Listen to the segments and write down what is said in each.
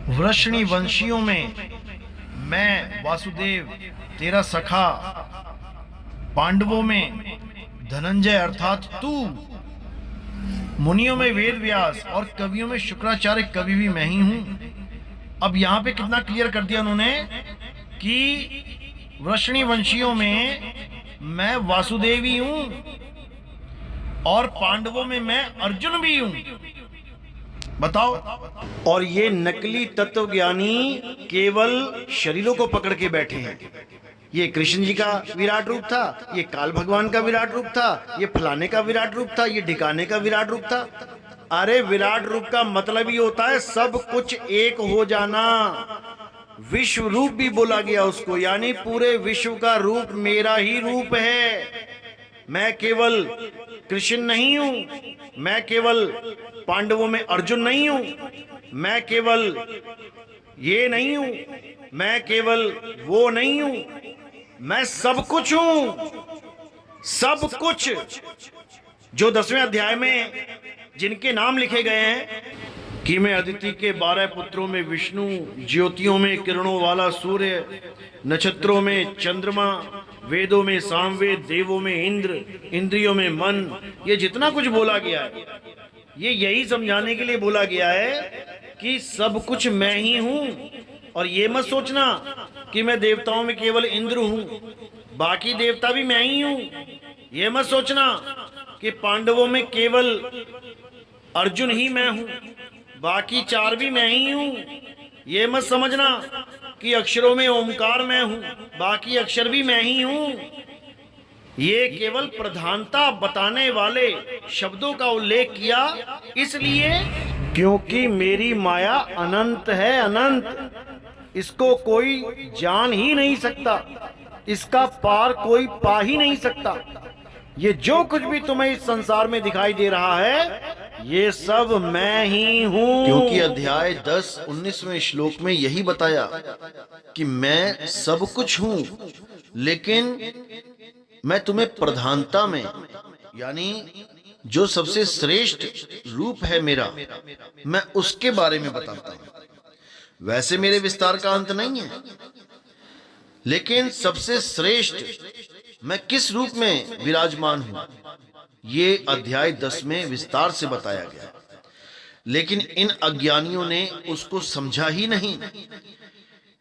वृषणी वंशियों में मैं वासुदेव तेरा सखा, पांडवों में धनंजय अर्थात तू, मुनियों में वेद व्यास और कवियों में शुक्राचार्य कवि भी मैं ही हूं। अब यहां पे कितना क्लियर कर दिया उन्होंने कि वृषणी वंशियों में मैं वासुदेव ही हूं और पांडवों में मैं अर्जुन भी हूं। बताओ। और ये नकली तत्वज्ञानी केवल शरीरों को पकड़ के बैठे हैं। ये कृष्ण जी का विराट रूप था, ये काल भगवान का विराट रूप था, ये फलाने का विराट रूप था, ये ढिकाने का विराट रूप था। अरे विराट रूप का मतलब ही होता है सब कुछ एक हो जाना। विश्व रूप भी बोला गया उसको, यानी पूरे विश्व का रूप मेरा ही रूप है। मैं केवल कृष्ण नहीं हूं, मैं केवल पांडवों में अर्जुन नहीं हूं, मैं केवल ये नहीं हूं, मैं केवल वो नहीं हूं, मैं सब कुछ हूं। सब कुछ जो 10वें अध्याय में जिनके नाम लिखे गए हैं कि मैं अदिति के 12 पुत्रों में विष्णु, ज्योतियों में किरणों वाला सूर्य, नक्षत्रों में चंद्रमा, वेदों में सामवेद, देवों में इंद्र, इंद्रियों में मन, ये जितना कुछ बोला गया है ये यही समझाने के लिए बोला गया है कि सब कुछ मैं ही हूं। और ये मत सोचना कि मैं देवताओं में केवल इंद्र हूं, बाकी देवता भी मैं ही हूं। ये मत सोचना कि पांडवों में केवल अर्जुन ही मैं हूं, बाकी 4 भी मैं ही हूं। ये मत समझना कि अक्षरों में ओमकार मैं हूं, बाकी अक्षर भी मैं ही हूं। ये केवल प्रधानता बताने वाले शब्दों का उल्लेख किया इसलिए क्योंकि मेरी माया अनंत है, अनंत। इसको कोई जान ही नहीं सकता, इसका पार कोई पा ही नहीं सकता। ये जो कुछ भी तुम्हें इस संसार में दिखाई दे रहा है ये सब मैं ही हूं। क्योंकि अध्याय 10-19वें श्लोक में यही बताया कि मैं सब कुछ हूं, लेकिन मैं तुम्हें प्रधानता में, यानी जो सबसे श्रेष्ठ रूप है मेरा, मैं उसके बारे में बताता हूं। वैसे मेरे विस्तार का अंत नहीं है, लेकिन सबसे श्रेष्ठ मैं किस रूप में विराजमान हूं ये अध्याय 10 में विस्तार से बताया गया। लेकिन इन अज्ञानियों ने उसको समझा ही नहीं,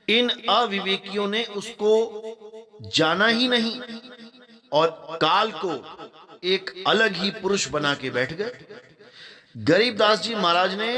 इन अविवेकियों ने उसको जाना ही नहीं और काल को एक अलग ही पुरुष बना के बैठ गए। गरीबदास जी महाराज ने